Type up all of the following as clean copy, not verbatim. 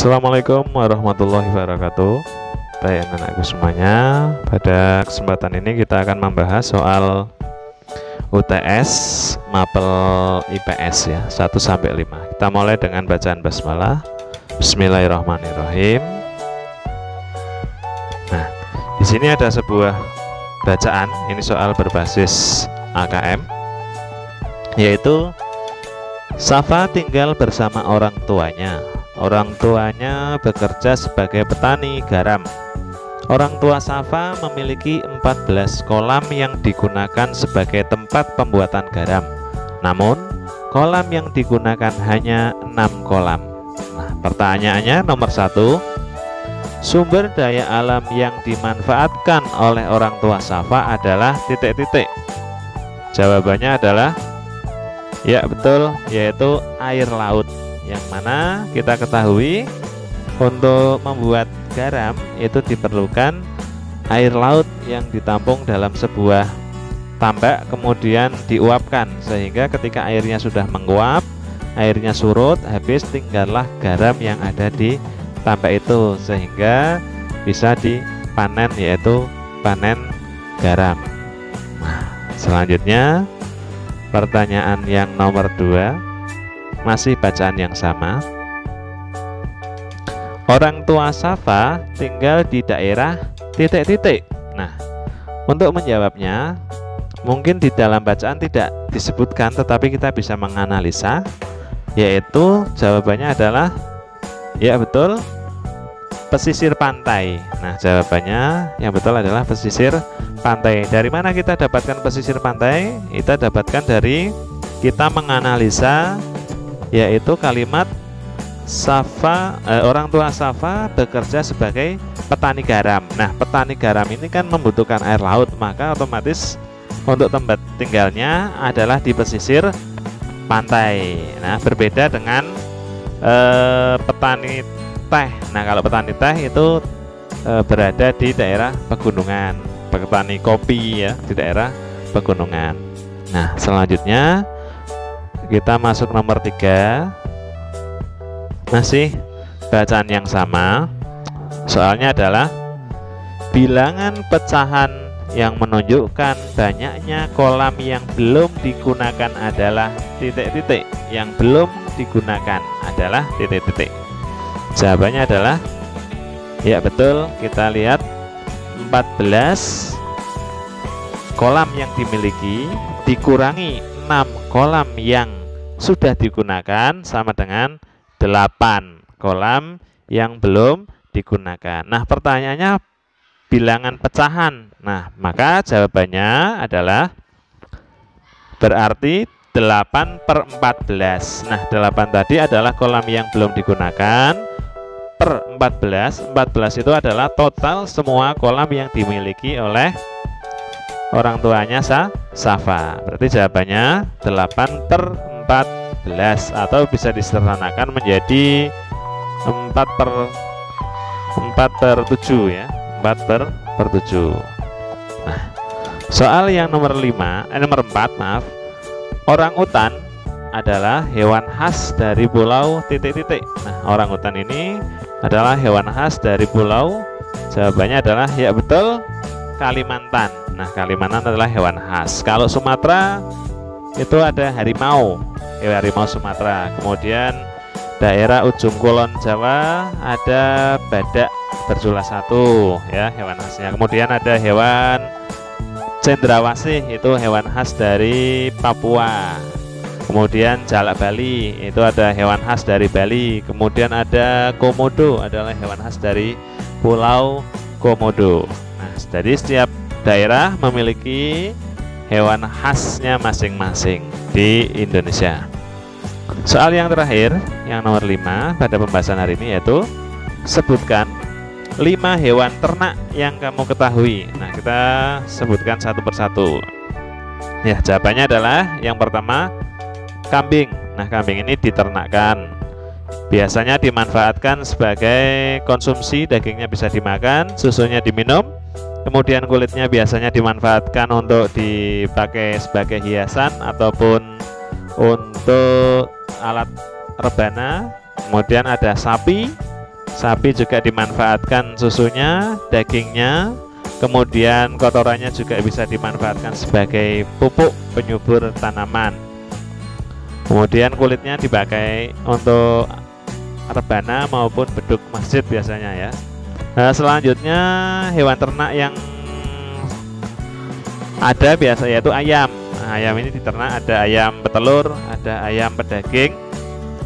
Assalamualaikum warahmatullahi wabarakatuh. Baik anak-anakku semuanya, pada kesempatan ini kita akan membahas soal UTS Mapel IPS ya 1-5. Kita mulai dengan bacaan basmalah. Bismillahirrahmanirrahim. Nah, di sini ada sebuah bacaan, ini soal berbasis AKM, yaitu Safa tinggal bersama orang tuanya. Orang tuanya bekerja sebagai petani garam. Orang tua Safa memiliki 14 kolam yang digunakan sebagai tempat pembuatan garam. Namun, kolam yang digunakan hanya 6 kolam. Nah, pertanyaannya nomor 1. Sumber daya alam yang dimanfaatkan oleh orang tua Safa adalah titik-titik. Jawabannya adalah ya betul, yaitu air laut. Yang mana kita ketahui untuk membuat garam itu diperlukan air laut yang ditampung dalam sebuah tambak kemudian diuapkan, sehingga ketika airnya sudah menguap, airnya surut, habis tinggallah garam yang ada di tambak itu sehingga bisa dipanen, yaitu panen garam. Nah, selanjutnya pertanyaan yang nomor 2, masih bacaan yang sama. Orang tua Safa tinggal di daerah titik-titik. Nah, untuk menjawabnya mungkin di dalam bacaan tidak disebutkan, tetapi kita bisa menganalisa, yaitu jawabannya adalah ya betul, pesisir pantai. Nah, jawabannya yang betul adalah pesisir pantai. Dari mana kita dapatkan pesisir pantai? Kita dapatkan dari kita menganalisa, yaitu kalimat orang tua Safa bekerja sebagai petani garam. Nah, petani garam ini kan membutuhkan air laut, maka otomatis untuk tempat tinggalnya adalah di pesisir pantai. Nah, berbeda dengan petani teh. Nah, kalau petani teh itu berada di daerah pegunungan, petani kopi ya di daerah pegunungan. Nah, selanjutnya kita masuk nomor 3. Masih bacaan yang sama. Soalnya adalah bilangan pecahan yang menunjukkan banyaknya kolam yang belum digunakan adalah titik-titik. Yang belum digunakan adalah titik-titik. Jawabannya adalah ya betul, kita lihat 14 kolam yang dimiliki dikurangi 6 kolam yang sudah digunakan sama dengan 8 kolam yang belum digunakan. Nah, pertanyaannya bilangan pecahan. Nah, maka jawabannya adalah berarti 8/14. Nah, 8 tadi adalah kolam yang belum digunakan, per 14. 14 itu adalah total semua kolam yang dimiliki oleh orang tuanya Safa. Berarti jawabannya 8/14 atau bisa disederhanakan menjadi 4/7 ya, 4/7. Nah, soal yang nomor 4 maaf. Orangutan adalah hewan khas dari pulau titik-titik. Nah, orangutan ini adalah hewan khas dari pulau, jawabannya adalah ya betul, Kalimantan. Nah, Kalimantan adalah hewan khas. Kalau Sumatera itu ada harimau, harimau Sumatera. Kemudian daerah ujung kulon Jawa ada badak berjula 1 ya, hewan khasnya. Kemudian ada hewan cendrawasih, itu hewan khas dari Papua. Kemudian jalak Bali, itu ada hewan khas dari Bali. Kemudian ada komodo, adalah hewan khas dari Pulau Komodo. Nah, jadi setiap daerah memiliki hewan khasnya masing-masing di Indonesia. Soal yang terakhir, yang nomor 5 pada pembahasan hari ini, yaitu sebutkan 5 hewan ternak yang kamu ketahui. Nah, kita sebutkan satu persatu. Ya, jawabannya adalah yang pertama, kambing. Nah, kambing ini diternakkan. Biasanya dimanfaatkan sebagai konsumsi, dagingnya bisa dimakan, susunya diminum. Kemudian kulitnya biasanya dimanfaatkan untuk dipakai sebagai hiasan ataupun untuk alat rebana. Kemudian ada sapi, Sapi juga dimanfaatkan susunya, dagingnya, kemudian kotorannya juga bisa dimanfaatkan sebagai pupuk penyubur tanaman. Kemudian kulitnya dipakai untuk rebana maupun beduk masjid biasanya ya. Nah, selanjutnya hewan ternak yang ada biasa yaitu ayam. Nah, ayam ini diternak, ada ayam petelur, ada ayam pedaging,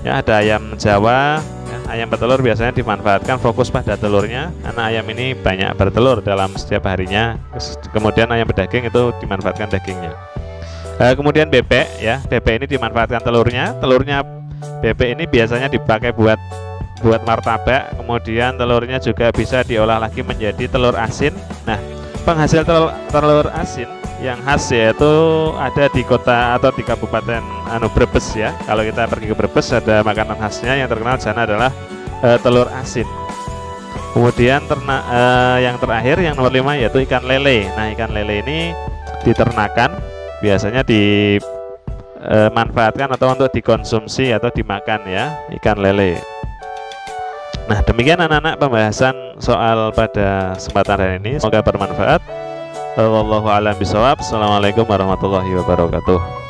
ya, ada ayam Jawa. Ya, ayam petelur biasanya dimanfaatkan fokus pada telurnya karena ayam ini banyak bertelur dalam setiap harinya. Kemudian ayam pedaging itu dimanfaatkan dagingnya. Kemudian bebek, ya, bebek ini dimanfaatkan telurnya. Telurnya bebek ini biasanya dipakai buat martabak. Kemudian telurnya juga bisa diolah lagi menjadi telur asin. Nah, penghasil telur asin yang khas yaitu ada di kota atau di Kabupaten Brebes ya. Kalau kita pergi ke Brebes ada makanan khasnya yang terkenal di sana adalah telur asin. Kemudian yang terakhir yang nomor 5 yaitu ikan lele. Nah, ikan lele ini diternakan biasanya dimanfaatkan atau untuk dikonsumsi atau dimakan ya, ikan lele. Nah, demikian anak-anak pembahasan soal pada kesempatan hari ini, semoga bermanfaat. Wallahu a'lam bishawab. Assalamualaikum warahmatullahi wabarakatuh.